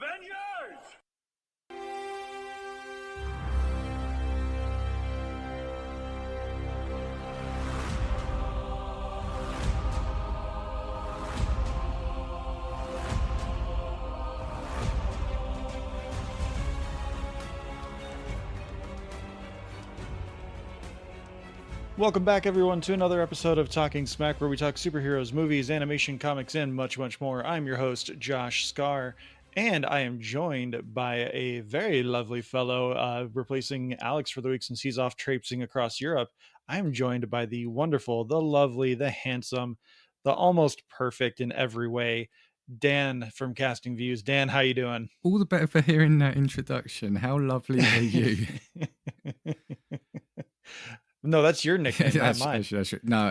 Avengers! Welcome back, everyone, to another episode of Talking Smack, where we talk superheroes, movies, animation, comics, and much, much more. I'm your host, Josh Scar, and I am joined by a very lovely fellow replacing Alex for the week since he's off traipsing across Europe. I'm joined by the wonderful, the lovely, the handsome, the almost perfect in every way, Dan from Casting Views. Dan, how you doing? All the better for hearing that introduction. How lovely are you? No, that's your nickname, not mine.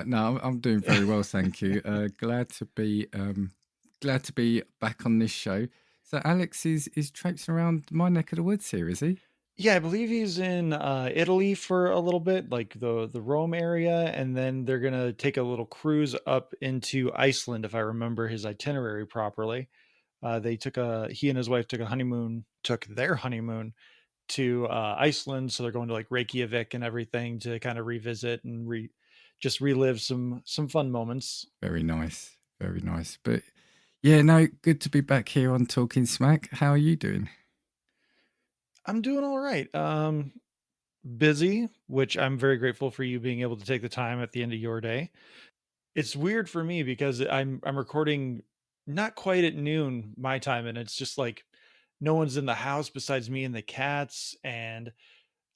No, I'm doing very well, thank you. Glad to be back on this show. So Alex is traipsing around my neck of the woods here, is he? Yeah, I believe he's in Italy for a little bit, like the Rome area, and then they're gonna take a little cruise up into Iceland, if I remember his itinerary properly. He and his wife took their honeymoon to Iceland, so they're going to like Reykjavik and everything to kind of revisit and just relive some fun moments. Very nice, very nice. But yeah, no, good to be back here on Talking Smack. How are you doing? I'm doing all right. Busy, which I'm very grateful for you being able to take the time at the end of your day. It's weird for me because I'm recording not quite at noon my time, and it's just like no one's in the house besides me and the cats, and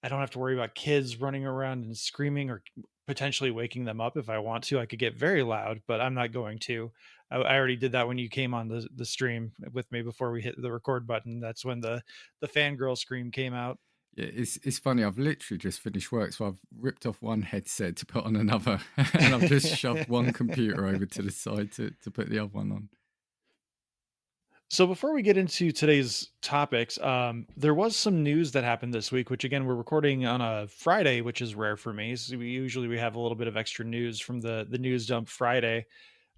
I don't have to worry about kids running around and screaming or potentially waking them up. If I want to, I could get very loud, but I'm not going to. I already did that when you came on the stream with me before we hit the record button. That's when the fangirl scream came out. Yeah, it's funny. I've literally just finished work, so I've ripped off one headset to put on another, and I've just shoved one computer over to the side to put the other one on. So before we get into today's topics, there was some news that happened this week, which again, we're recording on a Friday, which is rare for me. So we have a little bit of extra news from the news dump Friday.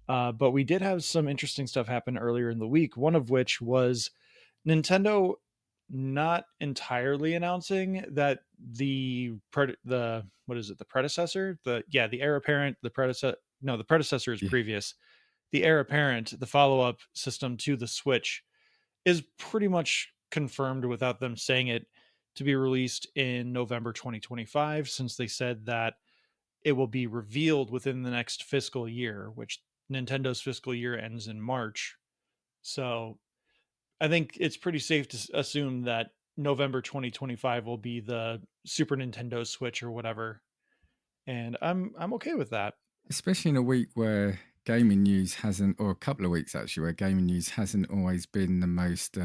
But we did have some interesting stuff happen earlier in the week. One of which was Nintendo not entirely announcing that the predecessor, the heir apparent, the predecessor is previous. The heir apparent, the follow-up system to the Switch, is pretty much confirmed without them saying it to be released in November 2025, since they said that it will be revealed within the next fiscal year, which Nintendo's fiscal year ends in March. So I think it's pretty safe to assume that November 2025 will be the Super Nintendo Switch or whatever. And I'm okay with that. Especially in a week where gaming news hasn't, or a couple of weeks actually, where gaming news hasn't always been the most,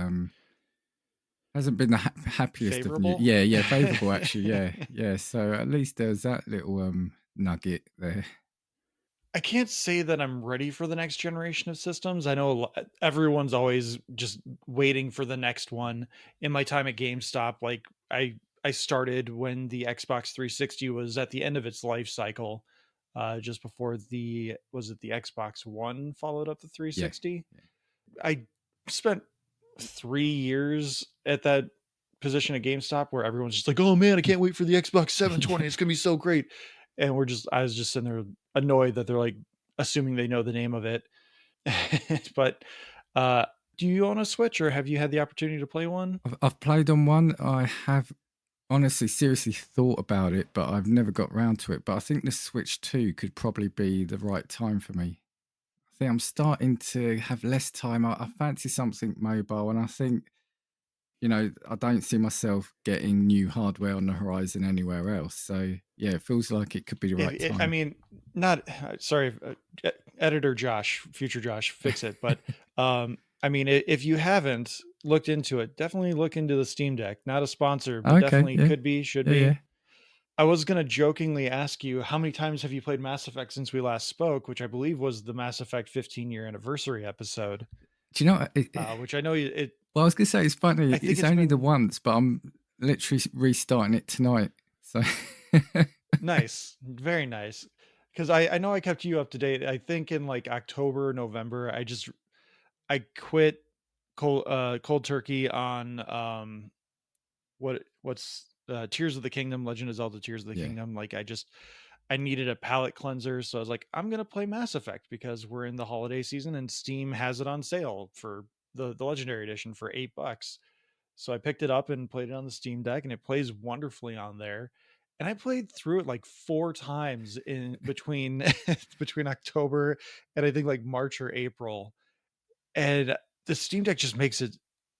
hasn't been the happiest favorable? of news. Yeah, favorable actually. Yeah. So at least there's that little nugget there. I can't say that I'm ready for the next generation of systems. I know everyone's always just waiting for the next one. In my time at GameStop, like I started when the Xbox 360 was at the end of its life cycle, just before the Xbox One followed up the 360. Yeah. I spent 3 years at that position at GameStop where everyone's just like, "Oh man, I can't wait for the Xbox 720. It's gonna be so great." And I was just sitting there annoyed that they're like assuming they know the name of it. But do you own a Switch, or have you had the opportunity to play one? I've played on one. I have honestly seriously thought about it, but I've never got round to it. But I think the Switch 2 could probably be the right time for me. I think I'm starting to have less time. I fancy something mobile, and I think, I don't see myself getting new hardware on the horizon anywhere else. So yeah, it feels like it could be the right time. I mean, not sorry, editor Josh, future Josh, fix it. But I mean, if you haven't looked into it, definitely look into the Steam Deck. Not a sponsor, but definitely could be, should be. Yeah. I was going to jokingly ask you, how many times have you played Mass Effect since we last spoke, which I believe was the Mass Effect 15-year anniversary episode. Do you know, which I know it. Well, I was going to say, it's funny. It's only the once, but I'm literally restarting it tonight. So Nice. Very nice. Because I know I kept you up to date. I think in like October, November, I quit cold turkey on what's Tears of the Kingdom, Legend of Zelda Tears of the Yeah. Kingdom. Like I needed a palate cleanser, so I was like, I'm gonna play Mass Effect because we're in the holiday season and Steam has it on sale for the Legendary Edition for $8. So I picked it up and played it on the Steam Deck, and it plays wonderfully on there. And I played through it like 4 times in between between October and I think like March or April. And the Steam Deck just makes it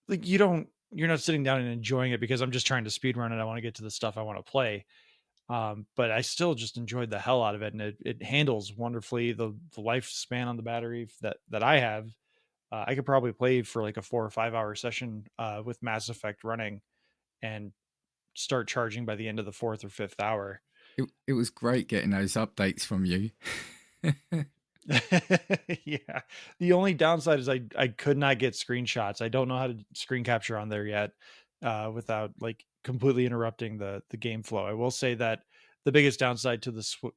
like you're not sitting down and enjoying it because I'm just trying to speed run it. I want to get to the stuff I want to play. But I still just enjoyed the hell out of it, and it handles wonderfully. The lifespan on the battery that I have, I could probably play for like a 4 or 5 hour session with Mass Effect running, and start charging by the end of the fourth or fifth hour. It was great getting those updates from you. Yeah. The only downside is I could not get screenshots. I don't know how to screen capture on there yet, without like completely interrupting the game flow. I will say that the biggest downside to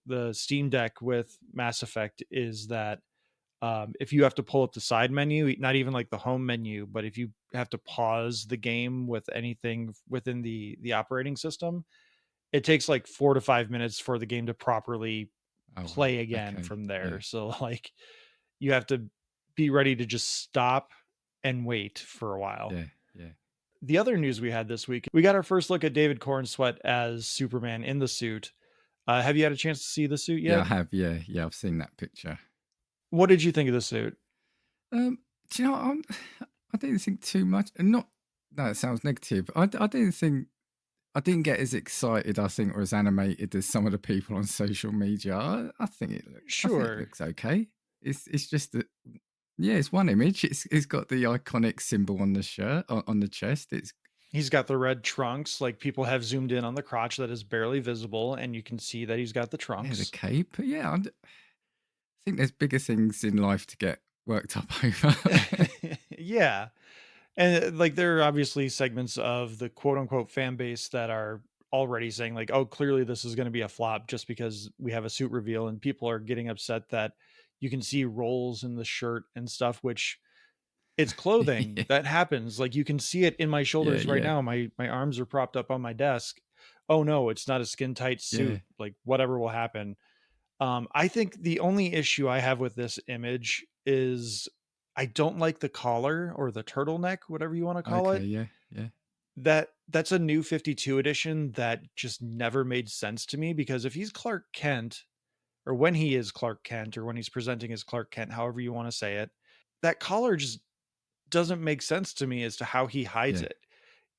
the Steam Deck with Mass Effect is that if you have to pull up the side menu, not even like the home menu, but if you have to pause the game with anything within the operating system, it takes like 4 to 5 minutes for the game to properly Oh wow. play again Okay. from Yeah. there. So like you have to be ready to just stop and wait for a while. Yeah. Yeah. The other news we had this week, we got our first look at David Corenswet as Superman in the suit. Have you had a chance to see the suit Yeah, I yet? have. Yeah. Yeah. I've seen that picture. What did you think of the suit? Do you know, I didn't think too much. And not, no, it sounds negative. I didn't think, I didn't get as excited, I think, or as animated as some of the people on social media. I think it Sure. looks okay. It's just that, yeah, it's one image. It's got the iconic symbol on the shirt, on the chest. It's, He's got the red trunks. Like people have zoomed in on the crotch that is barely visible, and you can see that he's got the yeah, the trunks. cape. But yeah, I think there's bigger things in life to get worked up over. Yeah. And like there are obviously segments of the quote unquote fan base that are already saying like, oh, clearly this is going to be a flop just because we have a suit reveal, and people are getting upset that you can see rolls in the shirt and stuff, which it's clothing Yeah, that happens. Like you can see it in my yeah, shoulders right yeah, now. My arms are propped up on my desk. Oh no, it's not a skin tight yeah. suit. Like whatever will happen. I think the only issue I have with this image is I don't like the collar or the turtleneck, whatever you want to call Okay, it. yeah, yeah, That's a new 52 edition that just never made sense to me, because if he's Clark Kent, or when he is Clark Kent, or when he's presenting as Clark Kent, however you want to say it, that collar just doesn't make sense to me as to how he hides yeah, it.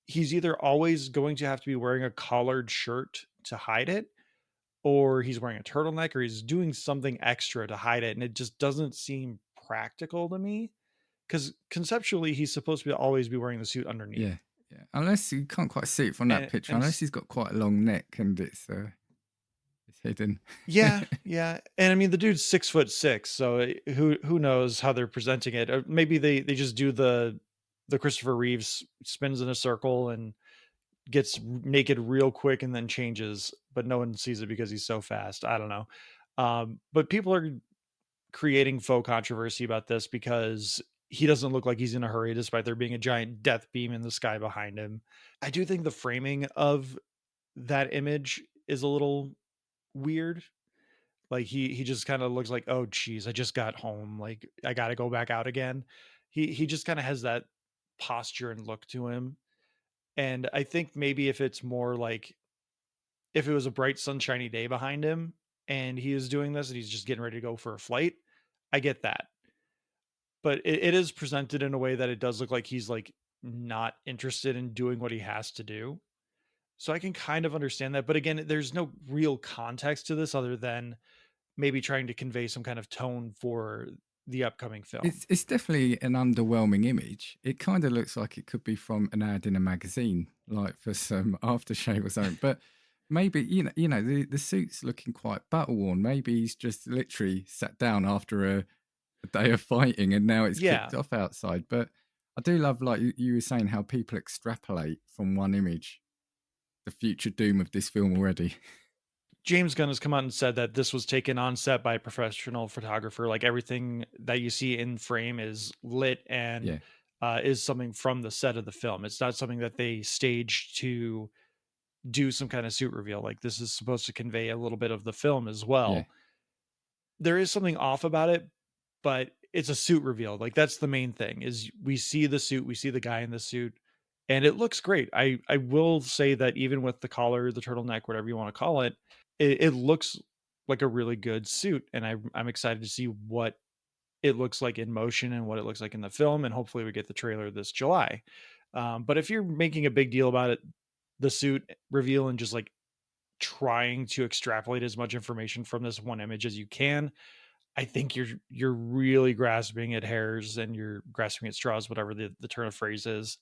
He's either always going to have to be wearing a collared shirt to hide it, or he's wearing a turtleneck, or he's doing something extra to hide it. And it just doesn't seem practical to me, because conceptually he's supposed to always be wearing the suit underneath. yeah, yeah. Unless you can't quite see it from that And picture, and unless he's got quite a long neck and it's hidden. yeah, yeah. And I mean the dude's 6'6", so who knows how they're presenting it. Or maybe they just do the Christopher Reeves spins in a circle and gets naked real quick and then changes, but no one sees it because he's so fast. I don't know. But people are creating faux controversy about this because he doesn't look like he's in a hurry, despite there being a giant death beam in the sky behind him. I do think the framing of that image is a little weird. Like he just kind of looks like, oh geez, I just got home. Like I gotta go back out again. He just kind of has that posture and look to him. And I think maybe if it's more like if it was a bright sunshiny day behind him and he is doing this and he's just getting ready to go for a flight, I get that. But it is presented in a way that it does look like he's like not interested in doing what he has to do. So I can kind of understand that. But again, there's no real context to this other than maybe trying to convey some kind of tone for the upcoming film. It's definitely an underwhelming image. It kind of looks like it could be from an ad in a magazine, like for some aftershave or something. But maybe the suit's looking quite battle worn. Maybe he's just literally sat down after a day of fighting, and now it's Yeah. kicked off outside. But I do love, like you were saying, how people extrapolate from one image the future doom of this film already. James Gunn has come out and said that this was taken on set by a professional photographer. Like everything that you see in frame is lit and Yeah, is something from the set of the film. It's not something that they staged to do some kind of suit reveal. Like, this is supposed to convey a little bit of the film as Yeah. well. There is something off about it, but it's a suit reveal. Like, that's the main thing, is we see the suit, we see the guy in the suit, and it looks great. I will say that even with the collar, the turtleneck, whatever you want to call it, it looks like a really good suit, and I'm excited to see what it looks like in motion and what it looks like in the film, and hopefully we get the trailer this July. But if you're making a big deal about it, the suit reveal, and just like trying to extrapolate as much information from this one image as you can, I think you're really grasping at hairs, and you're grasping at straws, whatever the turn of phrase is.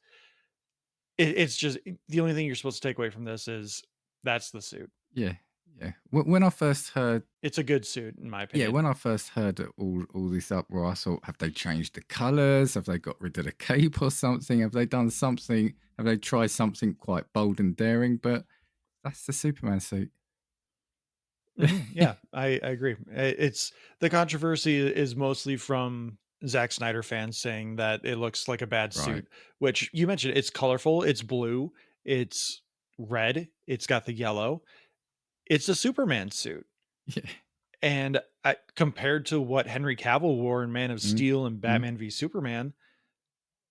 It's just the only thing you're supposed to take away from this is that's the suit. Yeah. Yeah. When I first heard, It's a good suit, in my yeah, opinion. when I first heard all this uproar, I thought, have they changed the colours? Have they got rid of the cape or something? Have they done something? Have they tried something quite bold and daring? But that's the Superman suit. Yeah, I agree. It's the controversy is mostly from Zack Snyder fans saying that it looks like a bad Right. suit, which you mentioned. It's colorful, it's blue, it's red, it's got the yellow. It's a Superman suit. Yeah. And compared to what Henry Cavill wore in Man of Mm, Steel and mm. Batman v Superman,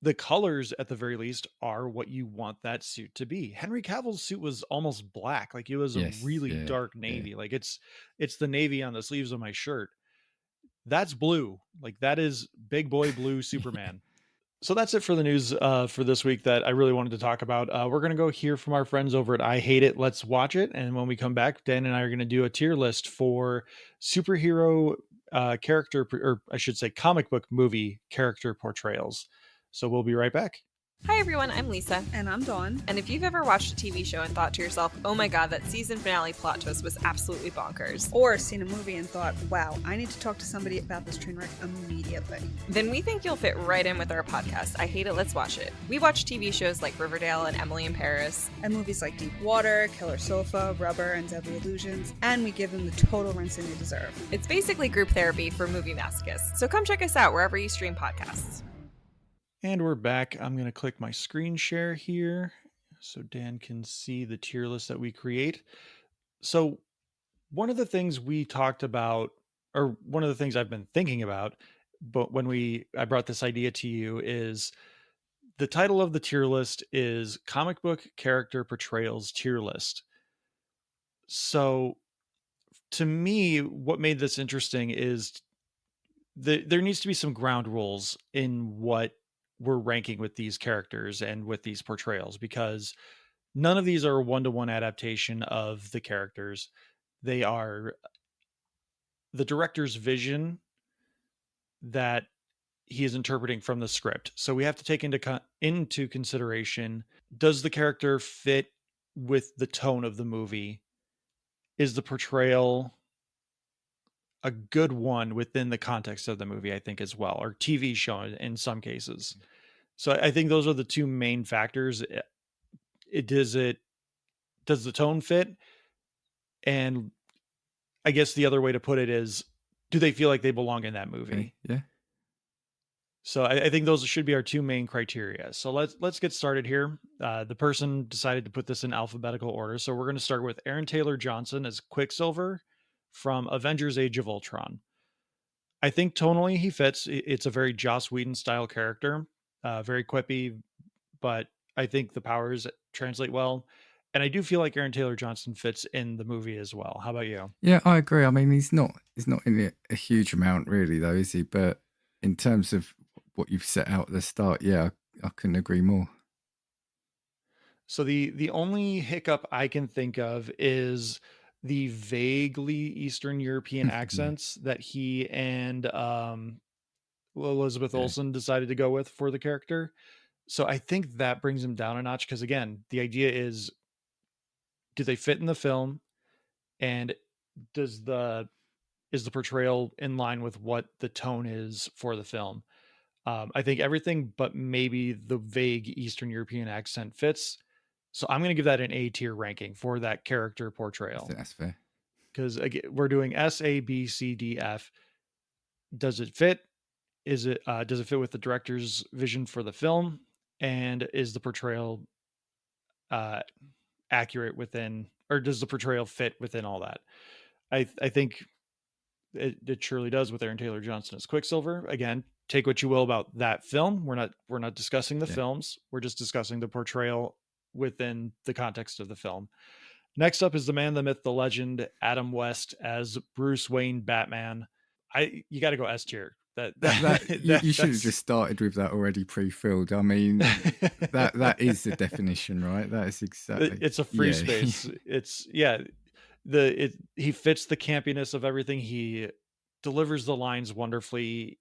the colors at the very least are what you want that suit to be. Henry Cavill's suit was almost black, like it was a Yes. really Yeah. dark Yeah. navy. Like it's the navy on the sleeves of my shirt. That's blue. Like, that is big boy blue Yeah. Superman. So that's it for the news for this week that I really wanted to talk about. We're going to go hear from our friends over at I Hate It, Let's Watch It. And when we come back, Dan and I are going to do a tier list for superhero or I should say comic book movie character portrayals. So we'll be right back. Hi everyone, I'm Lisa. And I'm Dawn. And if you've ever watched a TV show and thought to yourself, oh my god, that season finale plot twist was absolutely bonkers, Or seen a movie and thought, wow, I need to talk to somebody about this train wreck immediately. then we think you'll fit right in with our podcast, I Hate It, Let's Watch It. We watch TV shows like Riverdale and Emily in Paris. And movies like Deep Water, Killer Sofa, Rubber, and Deadly Illusions, and we give them the total rinsing they deserve. It's basically group therapy for movie masochists. So come check us out wherever you stream podcasts. And we're back. I'm going to click my screen share here so Dan can see the tier list that we create. So, one of the things we talked about, or one of the things I've been thinking about, but I brought this idea to you, is the title of the tier list is Comic Book Character Portrayals Tier List. So, to me, what made this interesting is there needs to be some ground rules in what we're ranking with these characters and with these portrayals, because none of these are a one-to-one adaptation of the characters. They are the director's vision that he is interpreting from the script. So we have to take into consideration, does the character fit with the tone of the movie? Is the portrayal a good one within the context of the movie, I think, as well, or TV show in some cases. So I think those are the two main factors. Does the tone fit? And I guess the other way to put it is, do they feel like they belong in that movie? Okay. Yeah. So I think those should be our two main criteria. So let's get started here. The person decided to put this in alphabetical order. So we're going to start with Aaron Taylor Johnson as Quicksilver from Avengers Age of Ultron. I think tonally he fits. It's a very Joss Whedon style character, very quippy, but I think the powers translate well. And I do feel like Aaron Taylor Johnson fits in the movie as well. How about you? Yeah, I agree. I mean, he's not in it a huge amount, really, though, is he? But in terms of what you've set out at the start, yeah, I couldn't agree more. So the only hiccup I can think of is the vaguely Eastern European Yeah. accents that he and Elizabeth Yeah. Olsen decided to go with for the character. So I think that brings him down a notch, because again, the idea is, do they fit in the film, and does is the portrayal in line with what the tone is for the film? I think everything but maybe the vague Eastern European accent fits. So I'm going to give that an A tier ranking for that character I portrayal, think that's fair. because we're doing S, A, B, C, D, F. Does it fit? Is it does it fit with the director's vision for the film, and is the portrayal uh, accurate within, or does the portrayal fit within all that? I think it surely does with Aaron Taylor Johnson as Quicksilver. Again, take what you will about that film. We're not discussing the films. We're just discussing the portrayal within the context of the film. Next up is the man, the myth, the legend, Adam West as Bruce Wayne Batman. You got to go S tier. You should have just started with that already pre-filled. I mean, that is the definition, right? That is exactly. It's a free space. It's he fits the campiness of everything. He delivers the lines wonderfully.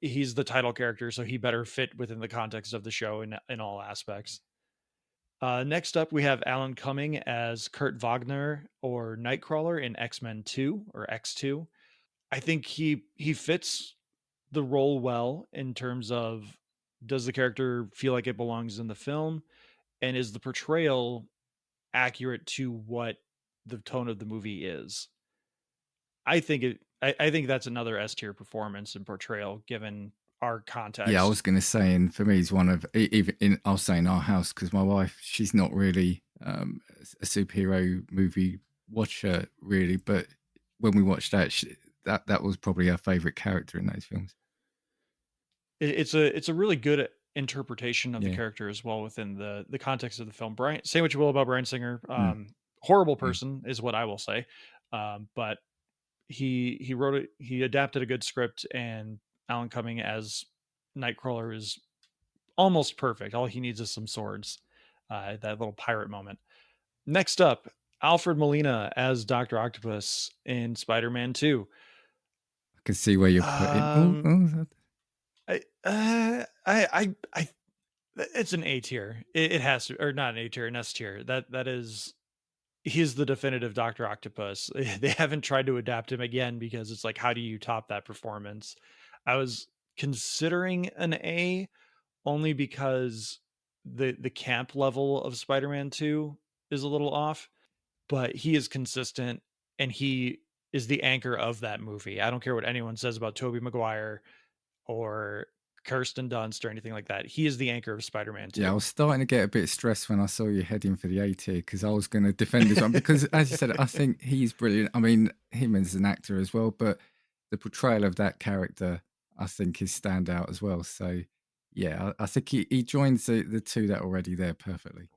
He's the title character, so he better fit within the context of the show in all aspects. Next up, we have Alan Cumming as Kurt Wagner, or Nightcrawler, in X-Men 2 or X2. I think he fits the role well in terms of, does the character feel like it belongs in the film, and is the portrayal accurate to what the tone of the movie is? I think that's another S tier performance and portrayal given our context. Yeah, I was going to say, and for me, he's one of, even I'll say in our house, because my wife, she's not really a superhero movie watcher really, but when we watched that, that was probably our favorite character in those films. It's a really good interpretation of the character as well within the context of the film. Brian, say what you will about Bryan Singer, horrible person is what I will say, but he wrote it, he adapted a good script, and Alan Cumming as Nightcrawler is almost perfect. All he needs is some swords, that little pirate moment. Next up, Alfred Molina as Dr. Octopus in Spider-Man 2. I can see where you're putting. It's an A tier. It has to, or not an A tier, an S tier. That is, he's the definitive Dr. Octopus. They haven't tried to adapt him again because it's like, how do you top that performance? I was considering an A only because the camp level of Spider-Man 2 is a little off, but he is consistent and he is the anchor of that movie. I don't care what anyone says about Tobey Maguire or Kirsten Dunst or anything like that. He is the anchor of Spider-Man 2. Yeah, I was starting to get a bit stressed when I saw you heading for the A tier, because I was going to defend this one because, as you said, I think he's brilliant. I mean, him as an actor as well, but the portrayal of that character, I think, is standout as well. So, yeah, I think he joins the two that are already there perfectly.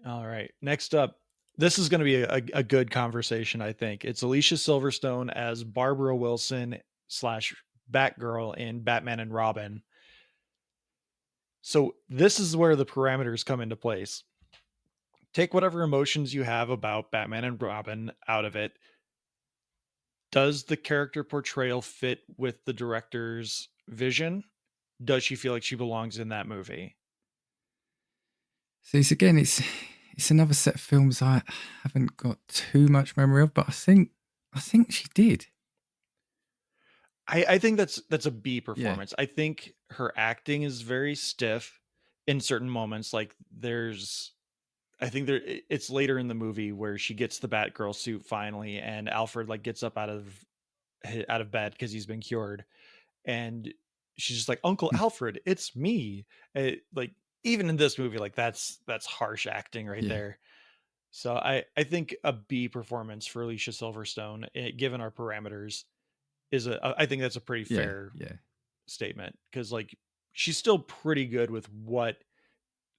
All right. Next up, this is going to be a good conversation, I think. It's Alicia Silverstone as Barbara Wilson / Batgirl in Batman and Robin. So this is where the parameters come into place. Take whatever emotions you have about Batman and Robin out of it. Does the character portrayal fit with the director's vision? Does she feel like she belongs in that movie? So it's another set of films I haven't got too much memory of, but I think she did. I think that's a B performance. Yeah. I think her acting is very stiff in certain moments. Like it's later in the movie where she gets the Batgirl suit finally, and Alfred like gets up out of bed because he's been cured, and she's just like, "Uncle Alfred, it's me." Like even in this movie, like that's harsh acting right there. So I think a B performance for Alicia Silverstone, given our parameters, I think that's a pretty fair statement, because like she's still pretty good with what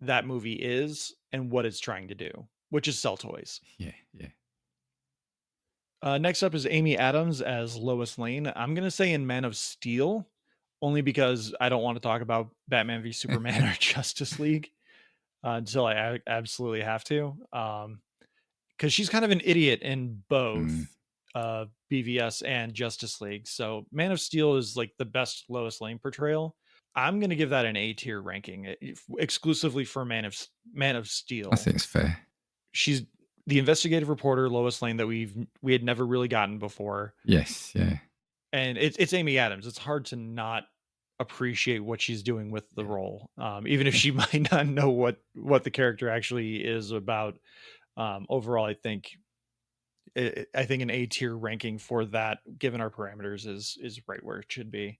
that movie is and what it's trying to do, which is sell toys. Next up is Amy Adams as Lois Lane. I'm gonna say in Man of Steel, only because I don't want to talk about Batman v Superman or Justice League until I absolutely have to, because she's kind of an idiot in both BVS and Justice League. So Man of Steel is like the best Lois Lane portrayal. I'm going to give that an A tier ranking exclusively for Man of Steel. I think it's fair. She's the investigative reporter Lois Lane that we had never really gotten before. Yes, yeah. And it's Amy Adams. It's hard to not appreciate what she's doing with the role, even if she might not know what the character actually is about. Overall, I think an A tier ranking for that, given our parameters, is right where it should be.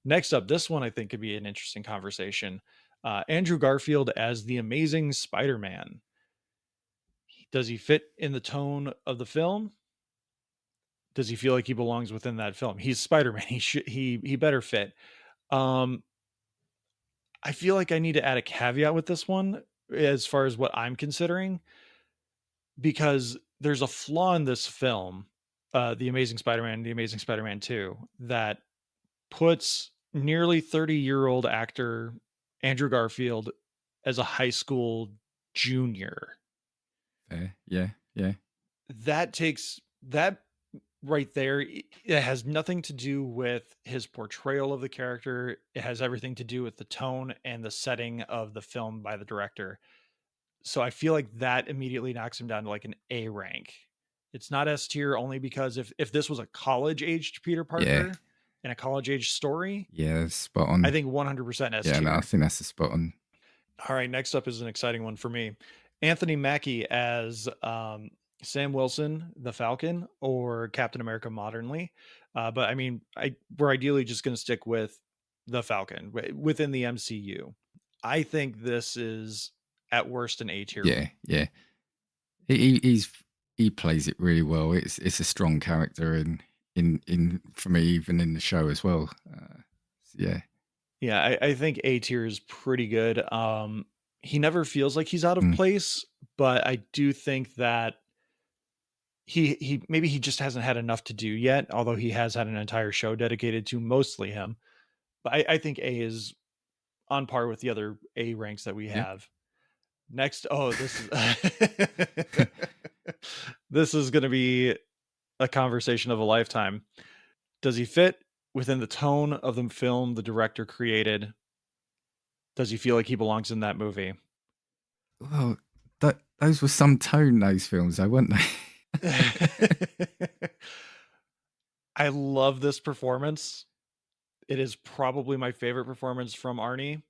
Next up, this one I think could be an interesting conversation. Andrew Garfield as the Amazing Spider-Man. Does he fit in the tone of the film? Does he feel like he belongs within that film? He's Spider-Man. He better fit. I feel like I need to add a caveat with this one as far as what I'm considering, because there's a flaw in this film, The Amazing Spider-Man, The Amazing Spider-Man 2, that puts nearly 30-year-old actor Andrew Garfield as a high school junior. Yeah. That right there, it has nothing to do with his portrayal of the character. It has everything to do with the tone and the setting of the film by the director. So I feel like that immediately knocks him down to like an A rank. It's not S tier only because if this was a college-aged Peter Parker and a college-aged story, spot on. I think 100% S tier. Yeah, no, I think that's a spot on. All right, next up is an exciting one for me. Anthony Mackie as Sam Wilson, the Falcon, or Captain America modernly. But I mean, we're ideally just going to stick with the Falcon within the MCU. I think this is at worst an A tier. Yeah. He plays it really well. It's a strong character in for me, even in the show as well. Yeah, I think A tier is pretty good. He never feels like he's out of place, but I do think that he maybe he just hasn't had enough to do yet, although he has had an entire show dedicated to mostly him. But I think A is on par with the other A ranks that we have. Next, this is going to be a conversation of a lifetime. Does he fit within the tone of the film the director created? Does he feel like he belongs in that movie? Well, those were some tone, those films, though, weren't they? I love this performance. It is probably my favorite performance from Arnie.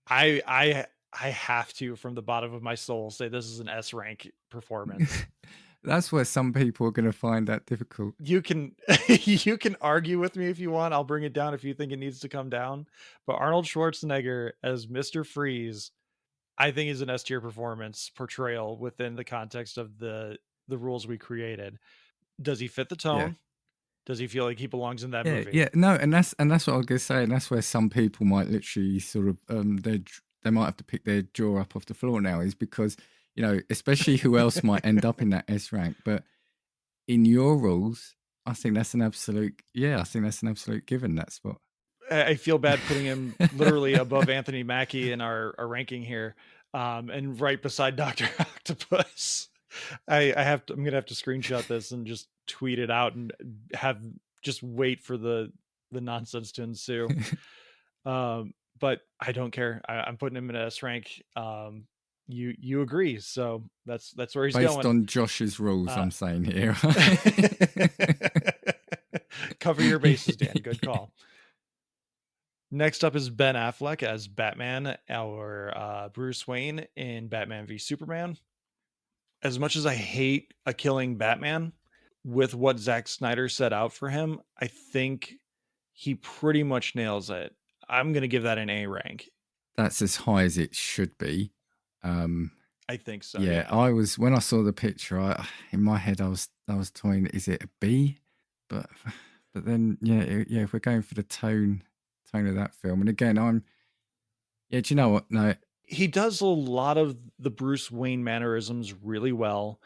I have to, from the bottom of my soul, say this is an S rank performance. That's where some people are going to find that difficult. You can argue with me if you want. I'll bring it down if you think it needs to come down. But Arnold Schwarzenegger as Mr. Freeze, I think is an S tier performance portrayal within the context of the rules we created. Does he fit the tone? Yeah. Does he feel like he belongs in that movie? Yeah, no, and that's what I was going to say, and that's where some people might literally sort of they might have to pick their jaw up off the floor now, is because, you know, especially who else might end up in that S rank. But in your rules, I think that's an absolute given, that spot. I feel bad putting him literally above Anthony Mackie in our ranking here, and right beside Dr. Octopus. I'm gonna have to screenshot this and just tweet it out and just wait for the nonsense to ensue. But I don't care. I'm putting him in S rank. You agree, so that's where he's based going. On Josh's rules, I'm saying here. Cover your bases, Dan. Good call. Next up is Ben Affleck as Batman, or Bruce Wayne in Batman v Superman. As much as I hate a killing Batman, with what Zack Snyder set out for him, I think he pretty much nails it. I'm going to give that an A rank. That's as high as it should be. I think so. Yeah, when I saw the picture, in my head I was toying, is it a B? But then if we're going for the tone of that film, and again do you know what? No, he does a lot of the Bruce Wayne mannerisms really well.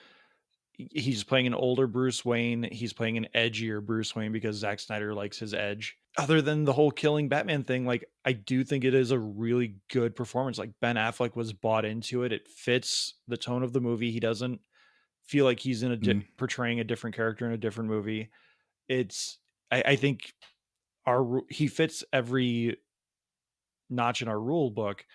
He's playing an older Bruce Wayne. He's playing an edgier Bruce Wayne because Zack Snyder likes his edge. Other than the whole killing Batman thing, like, I do think it is a really good performance. Like, Ben Affleck was bought into it. It fits the tone of the movie. He doesn't feel like he's in portraying a different character in a different movie. I think he fits every notch in our rule book.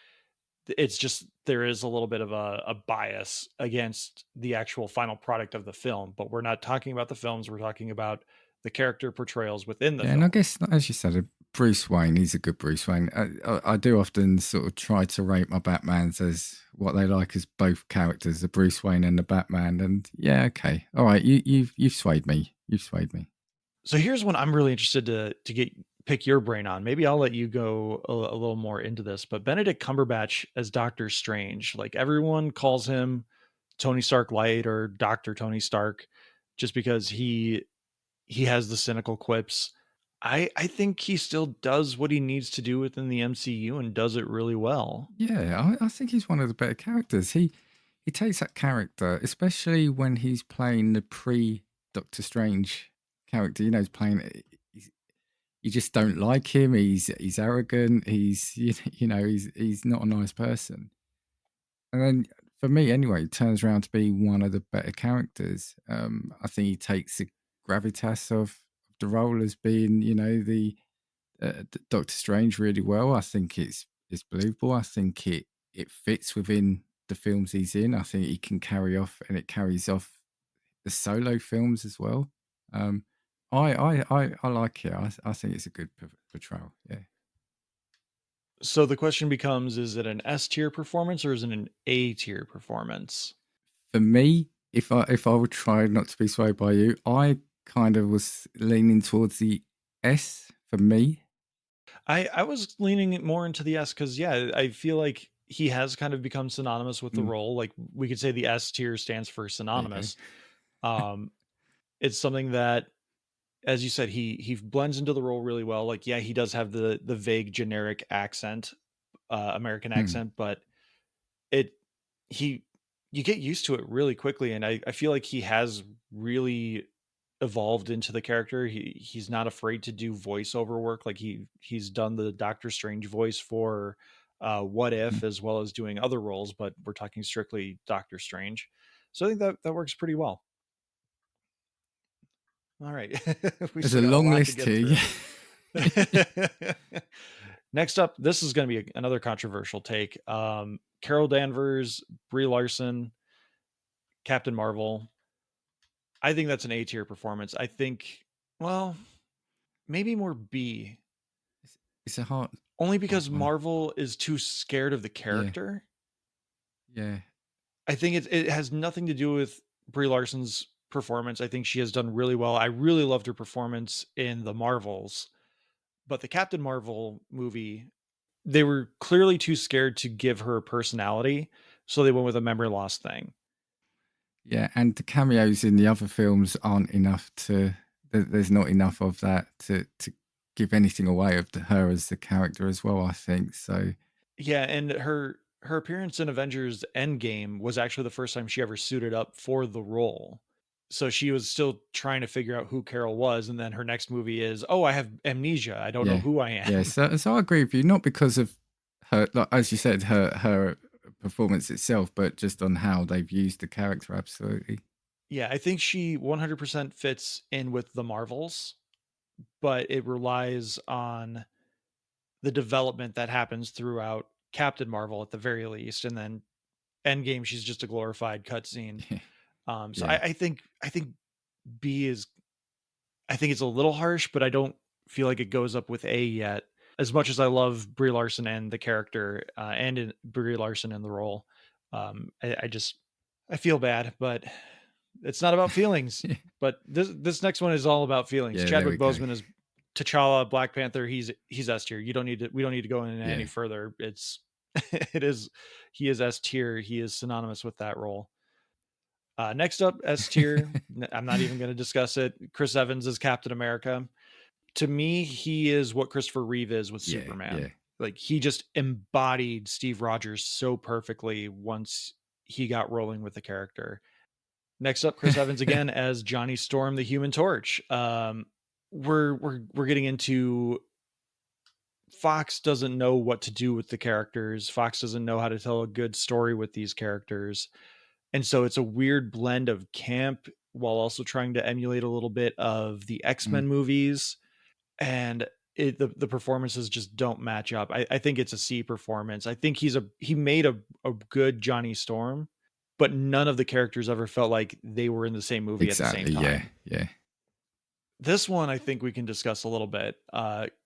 It's just there is a little bit of a bias against the actual final product of the film, but we're not talking about the films. We're talking about the character portrayals within the film. And I guess, as you said, Bruce Wayne, he's a good Bruce Wayne. I do often sort of try to rate my Batmans as what they like as both characters, the Bruce Wayne and the Batman. And yeah, okay. All right. You've swayed me. So here's one I'm really interested to get pick your brain on. Maybe I'll let you go a little more into this. But Benedict Cumberbatch as Doctor Strange, like everyone calls him Tony Stark Light or Dr. Tony Stark, just because he has the cynical quips. I think he still does what he needs to do within the MCU and does it really well. Yeah, I think he's one of the better characters. He takes that character, especially when he's playing the pre-Doctor Strange character. You know, he's playing. You just don't like him. He's arrogant. He's he's not a nice person. And then for me, anyway, he turns around to be one of the better characters. I think he takes the gravitas of the role as being, the Doctor Strange really well. I think it's believable. I think it fits within the films he's in. I think he can carry off, and it carries off the solo films as well. I like it. I think it's a good portrayal. Yeah. So the question becomes, is it an S tier performance or is it an A tier performance? For me, if I would try not to be swayed by you, I kind of was leaning towards the S for me. I was leaning more into the S because, yeah, I feel like he has kind of become synonymous with the role. Like we could say the S tier stands for synonymous. It's something that, as you said, he blends into the role really well. Like, yeah, he does have the vague generic accent, American accent, but you get used to it really quickly. And I feel like he has really evolved into the character. He's not afraid to do voiceover work. Like he's done the Doctor Strange voice for What If, as well as doing other roles, but we're talking strictly Doctor Strange. So I think that works pretty well. All right. There's a long list here. Next up, this is going to be another controversial take. Carol Danvers, Brie Larson, Captain Marvel. I think that's an A tier performance. I think, well, maybe more B. It's a hard. Only because Marvel is too scared of the character. Yeah. I think it has nothing to do with Brie Larson's performance. I think she has done really well. I really loved her performance in the Marvels. But the Captain Marvel movie, they were clearly too scared to give her a personality. So they went with a memory loss thing. Yeah, and the cameos in the other films aren't enough there's not enough of that to give anything away of her as the character as well, I think. So yeah, and her appearance in Avengers Endgame was actually the first time she ever suited up for the role. So she was still trying to figure out who Carol was, and then her next movie is, I have amnesia. I don't know who I am. Yeah, so I agree with you, not because of her, like, as you said, her performance itself, but just on how they've used the character. Absolutely. Yeah, I think she 100% fits in with the Marvels, but it relies on the development that happens throughout Captain Marvel at the very least, and then Endgame, she's just a glorified cutscene. I think B is, I think it's a little harsh, but I don't feel like it goes up with A yet. As much as I love Brie Larson and the character, and Brie Larson in the role, I feel bad, but it's not about feelings. But this next one is all about feelings. Chadwick Boseman is T'Challa, Black Panther. He's S tier. We don't need to go in any further. He is S tier. He is synonymous with that role. Next up, S tier. I'm not even going to discuss it. Chris Evans is Captain America. To me, he is what Christopher Reeve is with Superman. Yeah. Like, he just embodied Steve Rogers so perfectly once he got rolling with the character. Next up, Chris Evans again as Johnny Storm, the Human Torch. We're getting into Fox doesn't know what to do with the characters. Fox doesn't know how to tell a good story with these characters. And so it's a weird blend of camp while also trying to emulate a little bit of the X-Men movies. And the performances just don't match up. I think it's a C performance. I think he made a good Johnny Storm, but none of the characters ever felt like they were in the same movie at the same time. Yeah. This one I think we can discuss a little bit.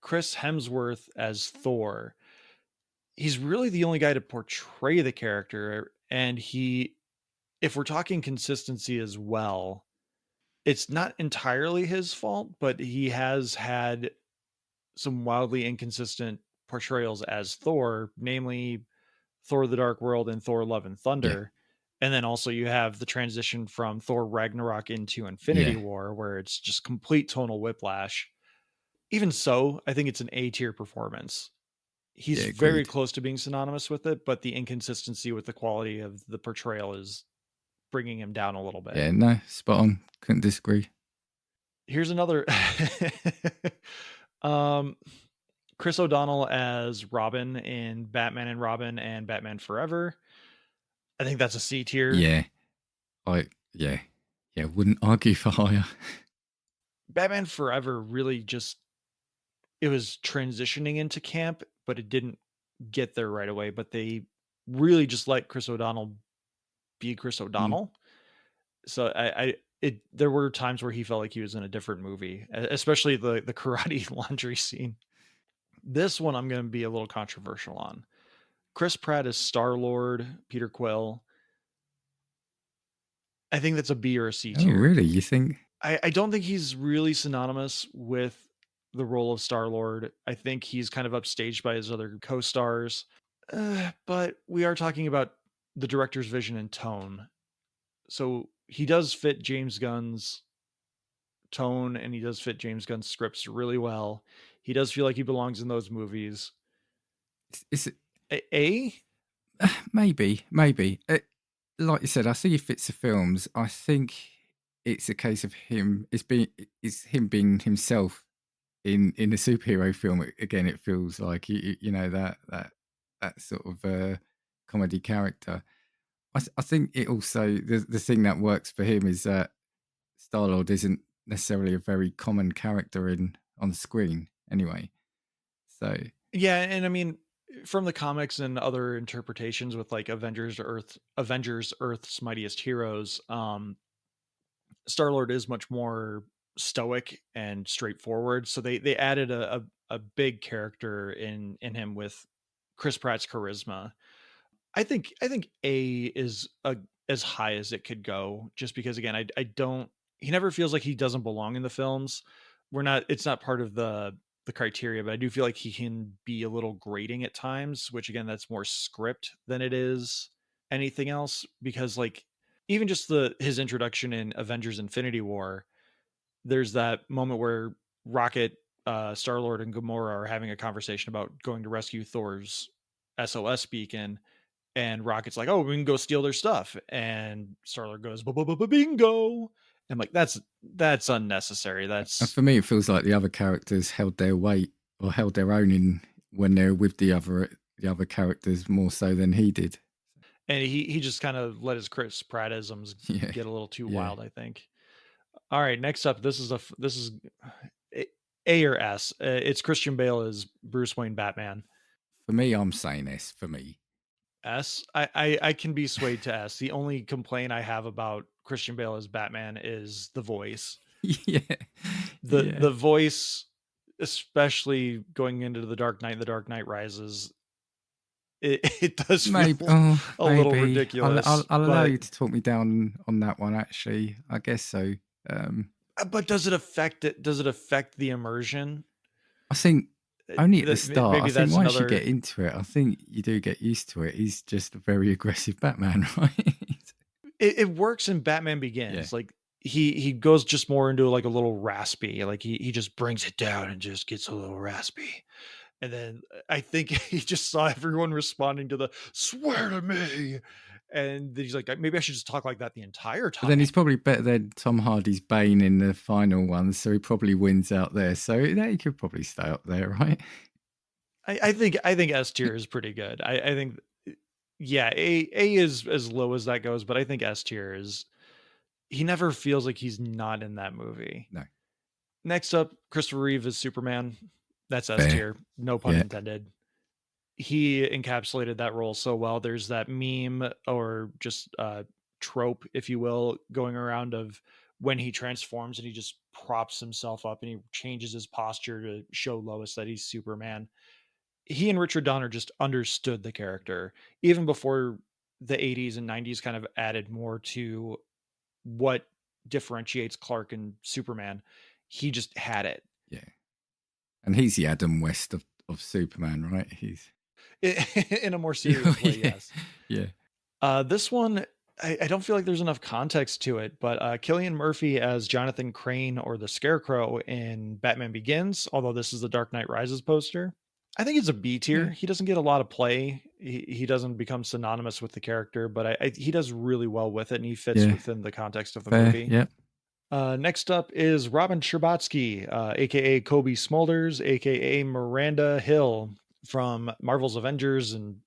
Chris Hemsworth as Thor. He's really the only guy to portray the character, and if we're talking consistency as well, it's not entirely his fault, but he has had some wildly inconsistent portrayals as Thor, namely Thor the Dark World and Thor Love and Thunder. And then also you have the transition from Thor Ragnarok into Infinity War, where it's just complete tonal whiplash. Even so, I think it's an A-tier performance. He's very close to being synonymous with it, but the inconsistency with the quality of the portrayal is bringing him down a little bit. Yeah, no, spot on. Couldn't disagree. Here's another. Chris O'Donnell as Robin in Batman and Robin and Batman Forever. I think that's a C tier. Yeah. Wouldn't argue for higher. Batman Forever really just, it was transitioning into camp, but it didn't get there right away. But they really just let Chris O'Donnell be Chris O'Donnell. So there were times where he felt like he was in a different movie, especially the karate laundry scene. This one I'm going to be a little controversial on. Chris Pratt is Star-Lord, Peter Quill. I think that's a B or a C tier. Oh, really? You think? I don't think he's really synonymous with the role of Star-Lord. I think he's kind of upstaged by his other co-stars. But we are talking about the director's vision and tone. So he does fit James Gunn's tone, and he does fit James Gunn's scripts really well. He does feel like he belongs in those movies. Is it A? Maybe. Like you said, I see he fits the films. I think it's a case of him. It's him being himself in a superhero film. Again, it feels like that sort of comedy character. I think it also the thing that works for him is that Star-Lord isn't necessarily a very common character on the screen anyway. So yeah, and I mean, from the comics and other interpretations with like Avengers Earth's Mightiest Heroes, Star-Lord is much more stoic and straightforward. So they added a big character in him with Chris Pratt's charisma. I think A is as high as it could go, just because again, he never feels like he doesn't belong in the films. It's not part of the criteria, but I do feel like he can be a little grating at times, which again, that's more script than it is anything else, because like even just his introduction in Avengers Infinity War, there's that moment where Rocket, Star-Lord and Gamora are having a conversation about going to rescue Thor's SOS beacon, and Rocket's like, oh, we can go steal their stuff, and Star-Lord goes bingo. I'm like, that's unnecessary. And for me, it feels like the other characters held their weight or held their own when they were with the other characters more so than he did. And he just kind of let his Chris Prattisms get a little too wild, I think. All right, next up, this is A or S. It's Christian Bale as Bruce Wayne Batman. For me, I'm saying S. For me, S. I can be swayed to S. The only complaint I have about Christian Bale as Batman is the voice. The voice, especially going into The Dark Knight, The Dark Knight Rises, it does feel a little ridiculous. I'll allow you to talk me down on that one, actually. I guess so. But does it affect it? Does it affect the immersion? I think only at the start. Maybe I think once you get into it, I think you do get used to it. He's just a very aggressive Batman, right? It works in Batman Begins. Like he goes just more into like a little raspy. Like he just brings it down and just gets a little raspy. And then I think he just saw everyone responding to the swear to me. And then he's like, maybe I should just talk like that the entire time. But then he's probably better than Tom Hardy's Bane in the final one, so he probably wins out there. So he could probably stay up there, right? I think S tier is pretty good. I think, A is as low as that goes, but I think S tier is, he never feels like he's not in that movie. No. Next up, Christopher Reeve as Superman. That's S tier, no pun intended. He encapsulated that role so well. There's that meme or just trope, if you will, going around of when he transforms and he just props himself up and he changes his posture to show Lois that he's Superman. He and Richard Donner just understood the character even before the 80s and 90s kind of added more to what differentiates Clark and Superman. He just had it. Yeah. And he's the Adam West of Superman, right? He's In a more serious way, yeah. yes. Yeah. This one, I don't feel like there's enough context to it, but Cillian Murphy as Jonathan Crane or the Scarecrow in Batman Begins, although this is the Dark Knight Rises poster, I think it's a B tier. Yeah. He doesn't get a lot of play. He doesn't become synonymous with the character, but he does really well with it, and he fits Yeah. within the context of the Fair. movie. Yep. Next up is Robin Scherbatsky, aka Kobe Smulders, aka Miranda Hill from Marvel's Avengers and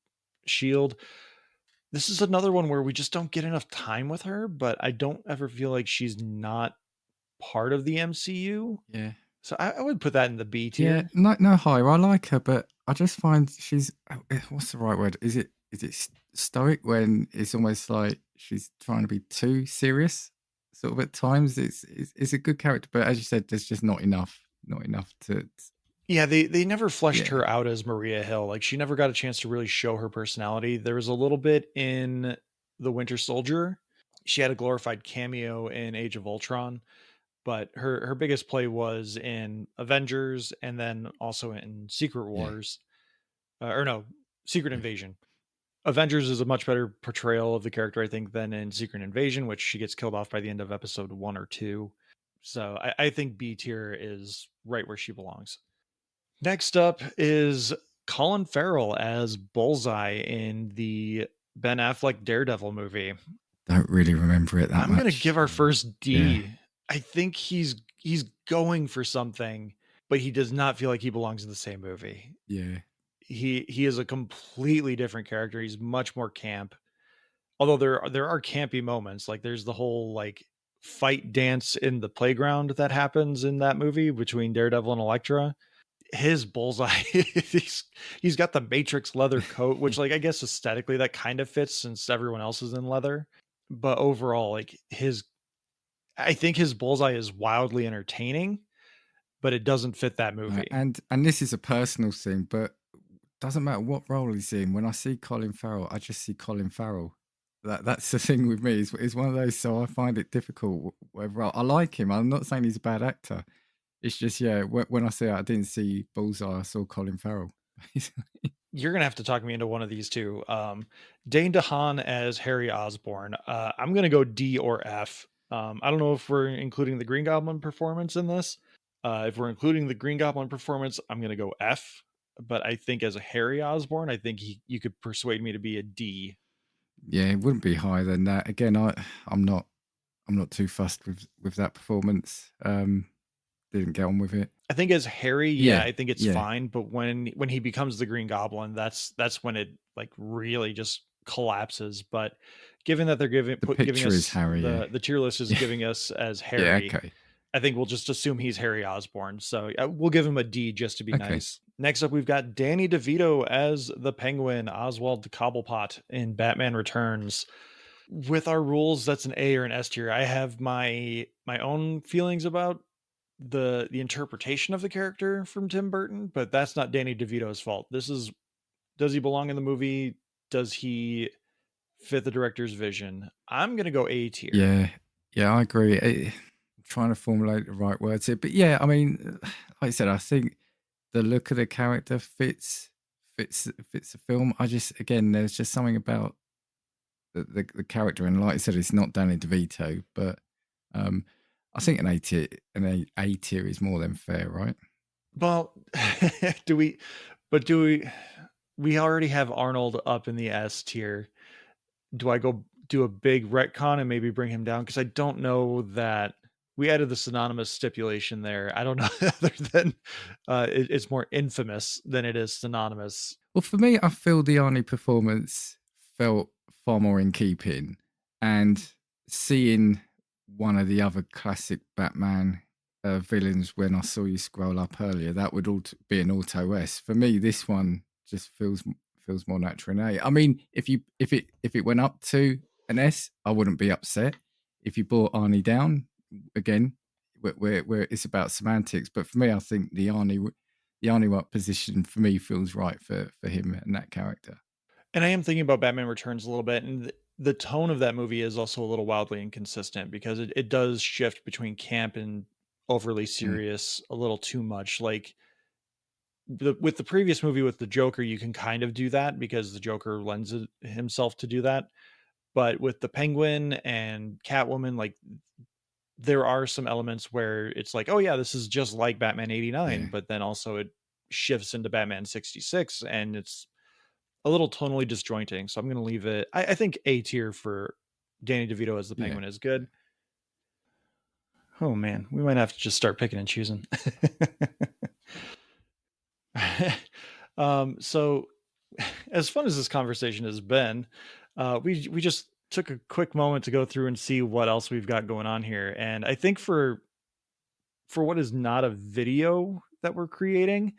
Shield. This is another one where we just don't get enough time with her, but I don't ever feel like she's not part of the MCU. Yeah. So I would put that in the B tier. Yeah. No higher. I like her, but I just find she's what's the right word? Is it stoic when it's almost like she's trying to be too serious? Sort of at times, it's a good character, but as you said, there's just not enough to. Yeah, they never fleshed her out as Maria Hill. Like, she never got a chance to really show her personality. There was a little bit in The Winter Soldier. She had a glorified cameo in Age of Ultron, but her biggest play was in Avengers and then also in Secret Wars. Secret Invasion. Avengers is a much better portrayal of the character, I think, than in Secret Invasion, which she gets killed off by the end of episode 1 or 2. So I think B tier is right where she belongs. Next up is Colin Farrell as Bullseye in the Ben Affleck Daredevil movie. Don't really remember it that much. I'm going to give our first D. Yeah. I think he's going for something, but he does not feel like he belongs in the same movie. Yeah. He is a completely different character. He's much more camp. Although there are campy moments. Like, there's the whole like fight dance in the playground that happens in that movie between Daredevil and Elektra. His Bullseye, he's got the Matrix leather coat, which, like, I guess aesthetically that kind of fits since everyone else is in leather. But overall, like, I think his Bullseye is wildly entertaining, but it doesn't fit that movie. And this is a personal thing, but doesn't matter what role he's in. When I see Colin Farrell, I just see Colin Farrell. That's the thing with me. It's one of those, so I find it difficult. Whether I like him, I'm not saying he's a bad actor. It's just, when I say I didn't see Bullseye, I saw Colin Farrell. You're going to have to talk me into one of these two. Dane DeHaan as Harry Osborn. I'm going to go D or F. I don't know if we're including the Green Goblin performance in this. If we're including the Green Goblin performance, I'm going to go F. But I think as a Harry Osborn, I think you could persuade me to be a D. Yeah, it wouldn't be higher than that. Again, I'm not too fussed with that performance. Didn't get on with it. I think as Harry, I think it's fine. But when he becomes the Green Goblin, that's when it like really just collapses. But given that they're giving us Harry, the tier list is giving us as Harry, okay. I think we'll just assume he's Harry Osborn. So we'll give him a D just to be nice. Next up, we've got Danny DeVito as the Penguin, Oswald Cobblepot in Batman Returns. With our rules, that's an A or an S tier. I have my own feelings about the interpretation of the character from Tim Burton, but that's not Danny DeVito's fault. This is, does he belong in the movie? Does he fit the director's vision? I'm gonna go A tier. Yeah, I agree. I'm trying to formulate the right words here, but yeah, I mean, like I said, I think the look of the character fits the film. There's just something about the character, and like I said, it's not Danny DeVito, but I think an A tier is more than fair, right? Well, we already have Arnold up in the S tier. Do I go do a big retcon and maybe bring him down? Because I don't know that we added the synonymous stipulation there. I don't know other than it's more infamous than it is synonymous. Well, for me, I feel the Arnie performance felt far more in keeping, and seeing one of the other classic Batman villains when I saw you scroll up earlier, that would be an auto S. For me, this one just feels more natural in A. I mean, if it went up to an S, I wouldn't be upset. If you brought Arnie down, again, where it's about semantics, but for me, I think the Arnie position for me feels right for him and that character. And I am thinking about Batman Returns a little bit, and the tone of that movie is also a little wildly inconsistent because it does shift between camp and overly serious a little too much. Like, with the previous movie with the Joker, you can kind of do that because the Joker lends himself to do that. But with the Penguin and Catwoman, like there are some elements where it's like, oh yeah, this is just like Batman 89, Yeah. but then also it shifts into Batman 66 and it's a little tonally disjointing. So I'm going to leave it. I think A tier for Danny DeVito as the Yeah. Penguin is good. Oh man, we might have to just start picking and choosing. So as fun as this conversation has been, we just took a quick moment to go through and see what else we've got going on here. And I think for what is not a video that we're creating,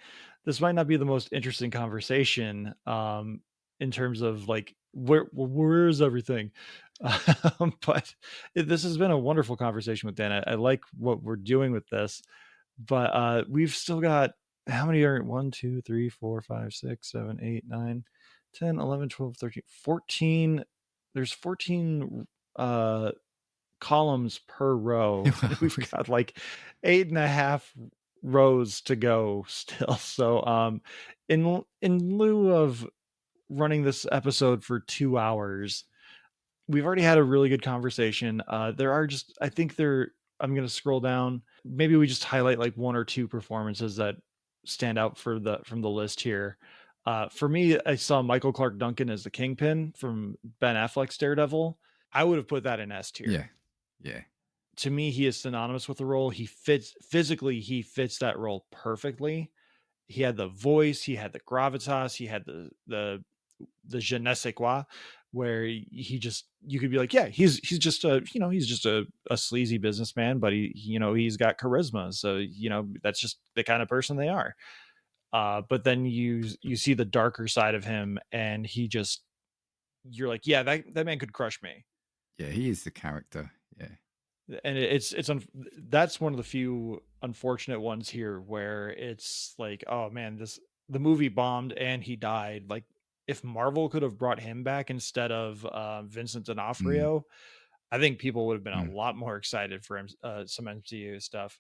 this might not be the most interesting conversation in terms of like where's everything. But this has been a wonderful conversation with Dan. I like what we're doing with this, but we've still got, how many are 1 2 3 4 5 6 7 8 9 10 11 12 13 14. There's 14 columns per row. We've got like 8.5 rows to go still. So in lieu of running this episode for 2 hours, we've already had a really good conversation. There are just, I think I'm going to scroll down. Maybe we just highlight like 1 or 2 performances that stand out from the list here. For me, I saw Michael Clark Duncan as the Kingpin from Ben Affleck's Daredevil. I would have put that in S tier. Yeah. To me, he is synonymous with the role. He fits that role perfectly. He had the voice, he had the gravitas, he had the je ne sais quoi, where you could be like, yeah, he's just a sleazy businessman, but he's got charisma. So, that's just the kind of person they are. But then you see the darker side of him and you're like, yeah, that man could crush me. Yeah, he is the character. Yeah. And that's one of the few unfortunate ones here where it's like, oh man, the movie bombed and he died. Like if Marvel could have brought him back instead of Vincent D'Onofrio, I think people would have been a lot more excited for him, some MCU stuff.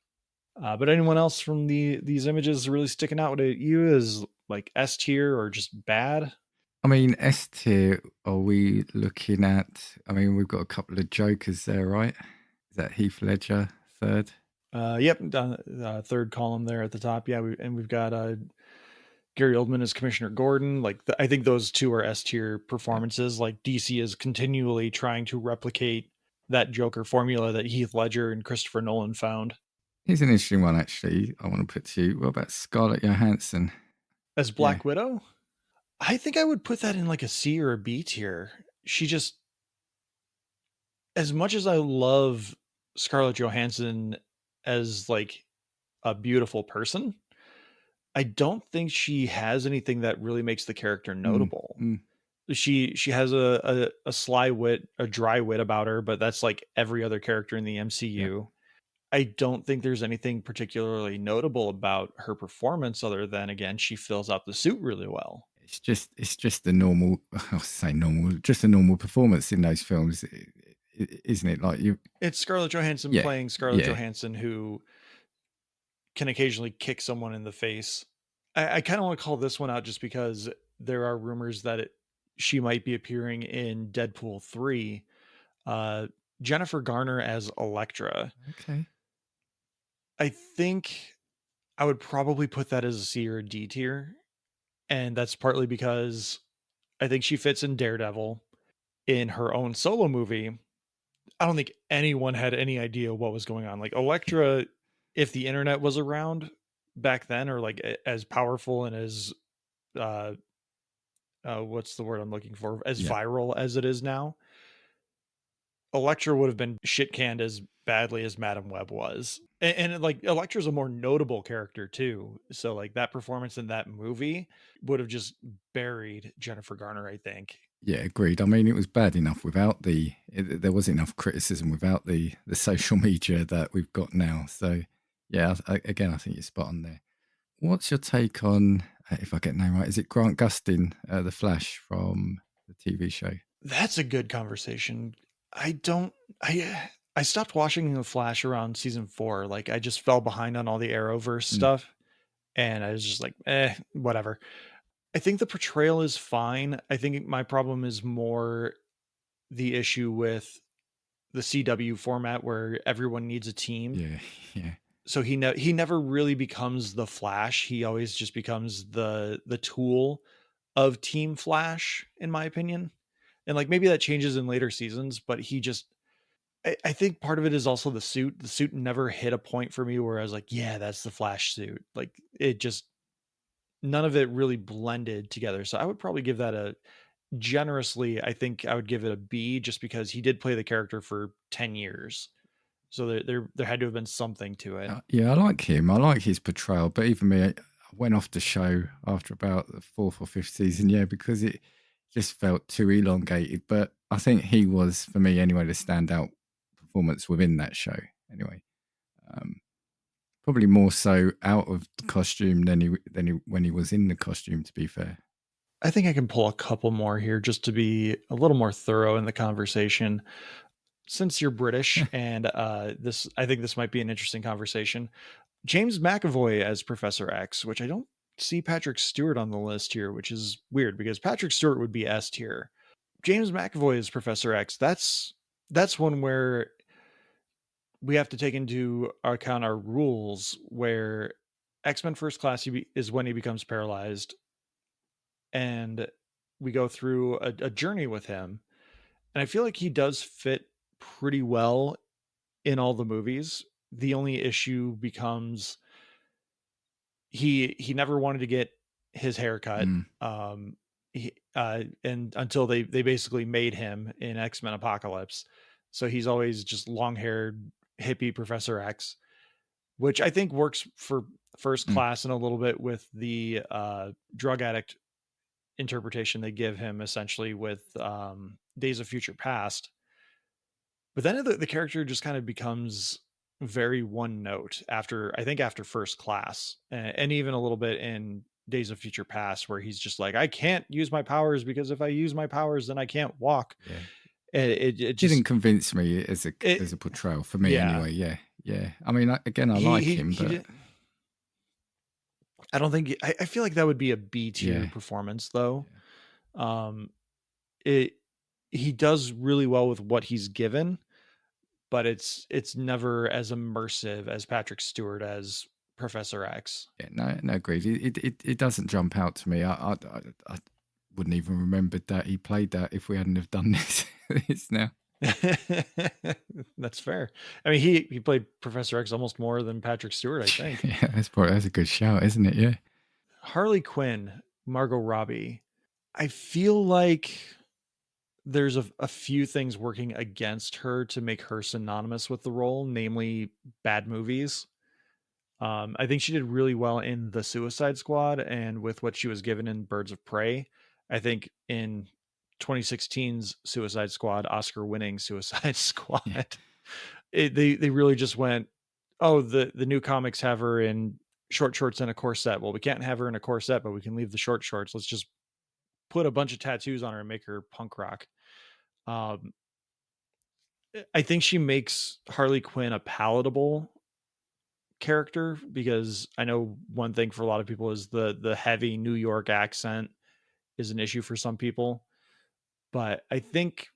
But anyone else from these images really sticking out with you as like S tier or just bad? I mean, S tier, are we looking at? I mean, we've got a couple of Jokers there, right? Is that Heath Ledger third? Yep, third column there at the top. Yeah, we've got Gary Oldman as Commissioner Gordon. Like I think those 2 are S tier performances. Like DC is continually trying to replicate that Joker formula that Heath Ledger and Christopher Nolan found. Here's an interesting one, actually. I want to put to you. What about Scarlett Johansson as Black Widow? I think I would put that in like a C or a B tier. She just, as much as I love Scarlett Johansson as like a beautiful person, I don't think she has anything that really makes the character notable. She has a sly wit, a dry wit about her, but that's like every other character in the MCU. Yeah. I don't think there's anything particularly notable about her performance other than, again, she fills out the suit really well. It's just the normal, I'll say normal, just a normal performance in those films, isn't it? Like it's Scarlett Johansson playing Scarlett Johansson, who can occasionally kick someone in the face. I kind of want to call this one out just because there are rumors that she might be appearing in Deadpool 3. Jennifer Garner as Elektra. Okay. I think I would probably put that as a C or a D tier. And that's partly because I think she fits in Daredevil. In her own solo movie, I don't think anyone had any idea what was going on. Like Elektra, if the internet was around back then, or like as powerful and as what's the word I'm looking for, as viral as it is now, Elektra would have been shit canned as badly as Madam Web was. And like Elektra's a more notable character too. So like that performance in that movie would have just buried Jennifer Garner, I think. Yeah, agreed. I mean, it was bad enough without there was enough criticism without the social media that we've got now. So yeah, again, I think you're spot on there. What's your take on, if I get the name right, is it Grant Gustin, the Flash from the TV show? That's a good conversation. I stopped watching The Flash around season 4. Like I just fell behind on all the Arrowverse stuff. and I was just like, whatever. I think the portrayal is fine. I think my problem is more the issue with the CW format where everyone needs a team. Yeah, yeah. So he never really becomes the Flash. He always just becomes the tool of Team Flash, in my opinion. And like maybe that changes in later seasons, but he just I think part of it is also the suit. The suit never hit a point for me where I was like, yeah, that's the Flash suit. Like it just none of it really blended together. So I would probably give that a generously, I think I would give it a B just because he did play the character for 10 years. So there had to have been something to it. Yeah, I like him. I like his portrayal. But even me, I went off the show after about the 4th or 5th season, because it just felt too elongated. But I think he was, for me anyway, the standout performance within that show. Anyway, probably more so out of the costume than when he was in the costume, to be fair. I think I can pull a couple more here just to be a little more thorough in the conversation. Since you're British, and I think this might be an interesting conversation. James McAvoy as Professor X, which I don't see Patrick Stewart on the list here, which is weird because Patrick Stewart would be S tier. James McAvoy as Professor X, that's one where we have to take into account our rules where X-Men First Class is when he becomes paralyzed, and we go through a journey with him. And I feel like he does fit pretty well in all the movies. The only issue becomes he never wanted to get his hair cut. And until they basically made him in X-Men Apocalypse. So he's always just long-haired hippie Professor X, which I think works for First Class and a little bit with the drug addict interpretation they give him essentially with Days of Future Past. But then the character just kind of becomes very one note after First Class, and even a little bit in Days of Future Past, where he's just like, I can't use my powers because if I use my powers, then I can't walk. Yeah. It just didn't convince me as a portrayal for me anyway. Yeah. I mean, again, I like him, but I don't think I feel like that would be a B tier performance though. He does really well with what he's given, but it's never as immersive as Patrick Stewart as Professor X. Yeah, no, agreed. It doesn't jump out to me. I wouldn't even remember that he played that if we hadn't have done this now. That's fair. I mean, he played Professor X almost more than Patrick Stewart, I think. Yeah, that's a good shout, isn't it? Yeah. Harley Quinn, Margot Robbie. I feel like there's a few things working against her to make her synonymous with the role, namely bad movies. I think she did really well in The Suicide Squad and with what she was given in Birds of Prey. I think in 2016's Suicide Squad, Oscar-winning Suicide Squad, they really just went, oh, the new comics have her in short shorts and a corset. Well, we can't have her in a corset, but we can leave the short shorts. Let's just put a bunch of tattoos on her and make her punk rock. I think she makes Harley Quinn a palatable character because I know one thing for a lot of people is the heavy New York accent is an issue for some people. But I think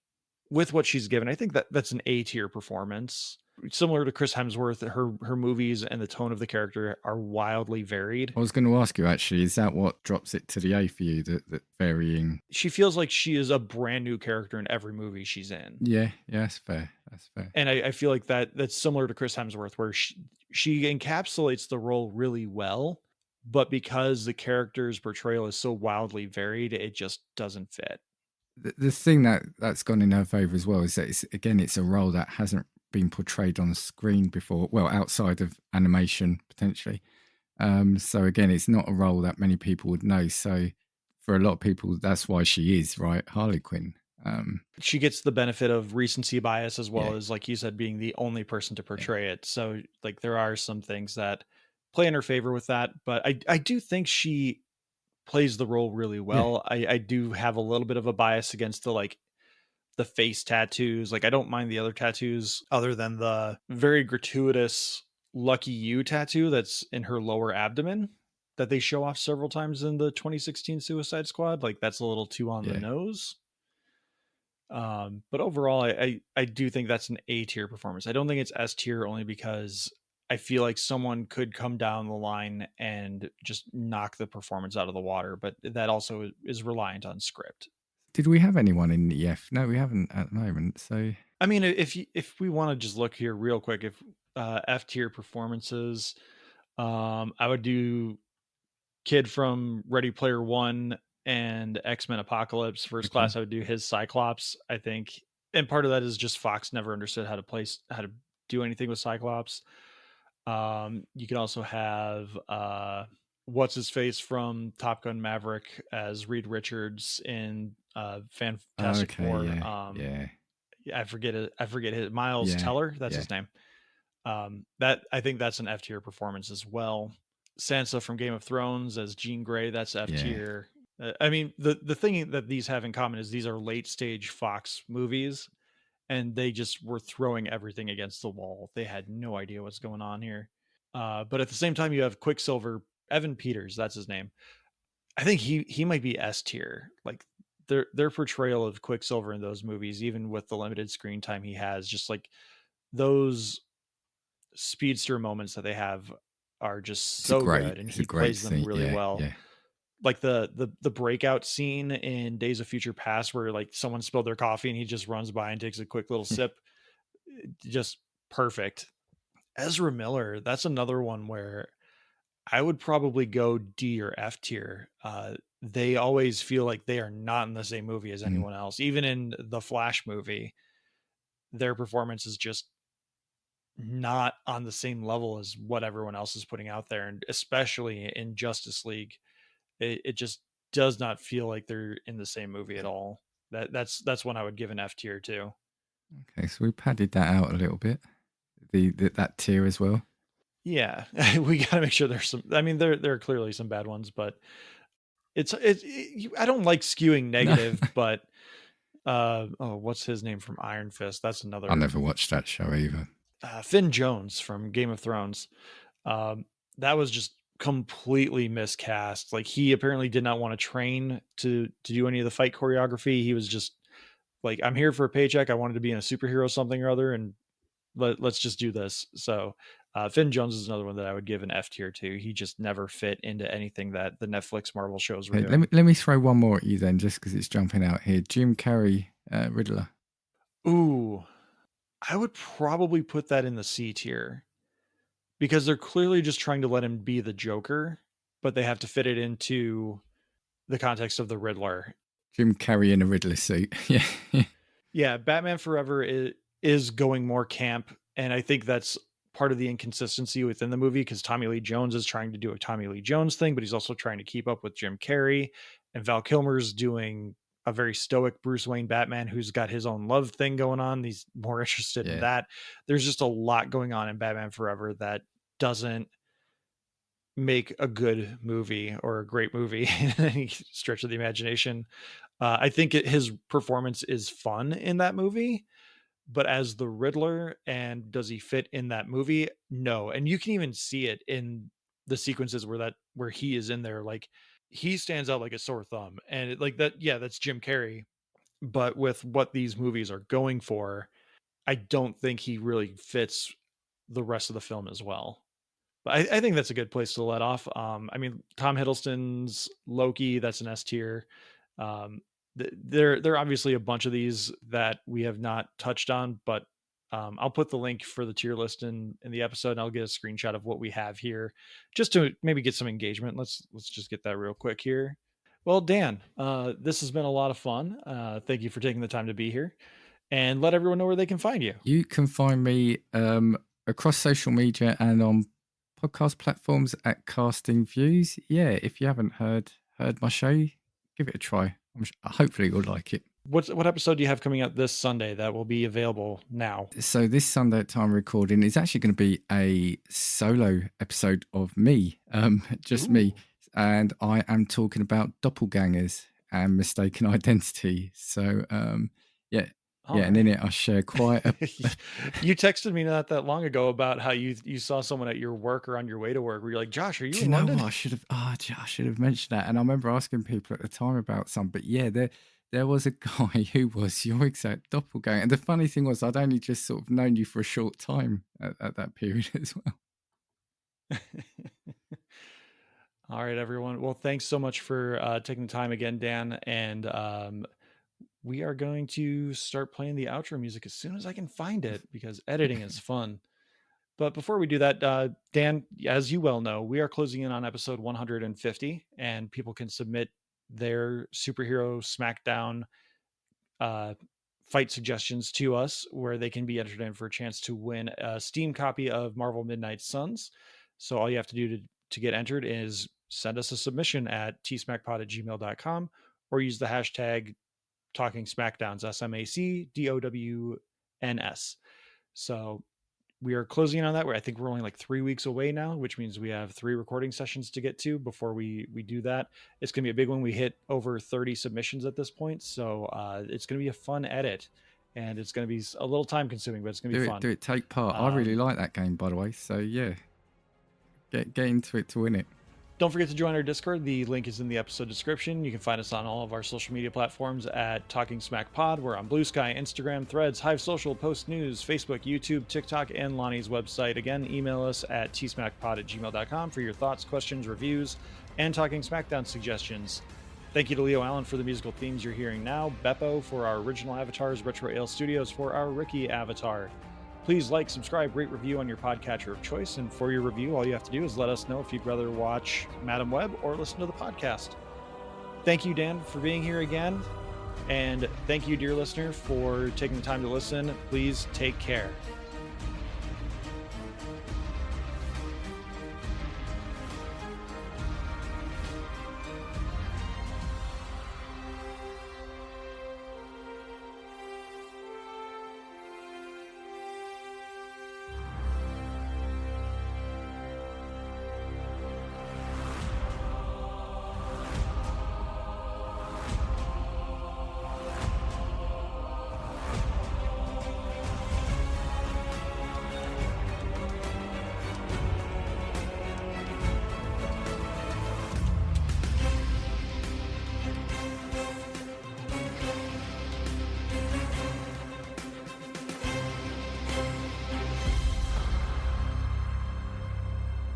with what she's given, I think that's an A tier performance. Similar to Chris Hemsworth, her movies and the tone of the character are wildly varied. I was going to ask you, actually, is that what drops it to the A for you, that varying? She feels like she is a brand new character in every movie she's in. Yeah, that's fair. And I feel like that's similar to Chris Hemsworth, where she encapsulates the role really well, but because the character's portrayal is so wildly varied, it just doesn't fit. The thing that's gone in her favor as well is that it's a role that hasn't been portrayed on screen before, well, outside of animation potentially. So again, it's not a role that many people would know. So for a lot of people, that's why she is, right, Harley Quinn. She gets the benefit of recency bias as well as, like you said, being the only person to portray it. So like there are some things that play in her favor with that, but I do think she plays the role really well. I do have a little bit of a bias against the face tattoos. Like I don't mind the other tattoos other than the very gratuitous Lucky You tattoo that's in her lower abdomen. that they show off several times in the 2016 Suicide Squad. Like that's a little too on the Yeah. nose. But overall, I do think that's an A tier performance. I don't think it's S tier only because I feel like someone could come down the line and just knock the performance out of the water, but that also is reliant on script. Did we have anyone in the F? No, we haven't at the moment. So I mean, if we want to just look here real quick, if F tier performances, I would do kid from Ready Player One and X-Men Apocalypse. First Class, I would do his Cyclops, I think. And part of that is just Fox never understood how to do anything with Cyclops. You can also have what's his face from Top Gun Maverick as Reed Richards in Fantastic Four. Yeah. I forget his Miles Teller. That's his name. That I think that's an F tier performance as well. Sansa from Game of Thrones as Jean Grey, that's F tier. I mean, the thing that these have in common is these are late stage Fox movies, and they just were throwing everything against the wall. They had no idea what's going on here. But at the same time, you have Quicksilver, Evan Peters, that's his name. I think he might be S tier. Like their portrayal of Quicksilver in those movies, even with the limited screen time he has, just like those speedster moments that they have are just so good, and he plays them really well. Like the breakout scene in Days of Future Past where like someone spilled their coffee and he just runs by and takes a quick little sip. Just perfect. Ezra Miller, that's another one where I would probably go D or F tier. They always feel like they are not in the same movie as anyone else. Even in the Flash movie, their performance is just not on the same level as what everyone else is putting out there. And especially in Justice League, it just does not feel like they're in the same movie at all. That's one I would give an F tier too. Okay, so we padded that out a little bit. That tier as well. Yeah, we got to make sure there's some. I mean, there are clearly some bad ones, but I don't like skewing negative, but what's his name from Iron Fist? That's another. I never watched that show either. Finn Jones from Game of Thrones. That was just completely miscast. Like he apparently did not want to train to do any of the fight choreography. He was just like, I'm here for a paycheck. I wanted to be in a superhero something or other, and let's just do this. So Finn Jones is another one that I would give an F tier to. He just never fit into anything that the Netflix Marvel shows were doing. Let me throw one more at you then, just because it's jumping out here. Jim Carrey, Riddler. Ooh, I would probably put that in the C tier because they're clearly just trying to let him be the Joker, but they have to fit it into the context of the Riddler. Jim Carrey in a Riddler suit. Yeah. Batman Forever is going more camp, and I think that's part of the inconsistency within the movie because Tommy Lee Jones is trying to do a Tommy Lee Jones thing, but he's also trying to keep up with Jim Carrey, and Val Kilmer's doing a very stoic Bruce Wayne Batman who's got his own love thing going on. He's more interested in that. There's just a lot going on in Batman Forever that doesn't make a good movie or a great movie in any stretch of the imagination. I think his performance is fun in that movie, but as the Riddler, and does he fit in that movie? No. And you can even see it in the sequences where he is in there. Like he stands out like a sore thumb, and that's Jim Carrey. But with what these movies are going for, I don't think he really fits the rest of the film as well. But I think that's a good place to let off. I mean, Tom Hiddleston's Loki, that's an S tier. There are obviously a bunch of these that we have not touched on, but I'll put the link for the tier list in the episode, and I'll get a screenshot of what we have here just to maybe get some engagement. Let's just get that real quick here. Well, Dan, this has been a lot of fun. Thank you for taking the time to be here, and let everyone know where they can find you. You can find me across social media and on podcast platforms at Casting Views. Yeah, if you haven't heard my show, give it a try. Hopefully you'll like it. What episode do you have coming out this Sunday that will be available now? So this Sunday at time of recording is actually going to be a solo episode of me, just me. And I am talking about doppelgangers and mistaken identity. So, yeah. Yeah, and in it I share quite a You texted me not that long ago about how you saw someone at your work or on your way to work where you're like, Josh, are you Do in you know London? what? I should have mentioned that. And I remember asking people at the time about some, but yeah, there was a guy who was your exact doppelganger. And the funny thing was, I'd only just sort of known you for a short time at that period as well. All right, everyone. Well, thanks so much for taking the time again, Dan. And we are going to start playing the outro music as soon as I can find it because editing is fun. But before we do that, Dan, as you well know, we are closing in on episode 150, and people can submit their superhero SmackDown fight suggestions to us, where they can be entered in for a chance to win a Steam copy of Marvel Midnight Suns. So all you have to do to get entered is send us a submission at tsmackpod@gmail.com or use the hashtag Talking Smackdowns, SMACDOWNS. So we are closing in on that. Where I think we're only like 3 weeks away now, which means we have 3 recording sessions to get to before we do that. It's going to be a big one. We hit over 30 submissions at this point. So it's going to be a fun edit, and it's going to be a little time consuming, but it's going to be fun. Do it, take part. I really like that game, by the way. So yeah, get into it to win it. Don't forget to join our Discord. The link is in the episode description. You can find us on all of our social media platforms at Talking Smack Pod. We're on Blue Sky, Instagram, Threads, Hive Social, Post News, Facebook, YouTube, TikTok, and Lonnie's website. Again, email us at tsmackpod@gmail.com for your thoughts, questions, reviews, and Talking Smackdown suggestions. Thank you to Leo Allen for the musical themes you're hearing now, Beppo for our original avatars, Retro Ale Studios for our Ricky avatar. Please like, subscribe, rate, review on your podcatcher of choice. And for your review, all you have to do is let us know if you'd rather watch Madam Web or listen to the podcast. Thank you, Dan, for being here again. And thank you, dear listener, for taking the time to listen. Please take care.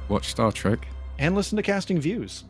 Watch Star Trek. And listen to Casting Views.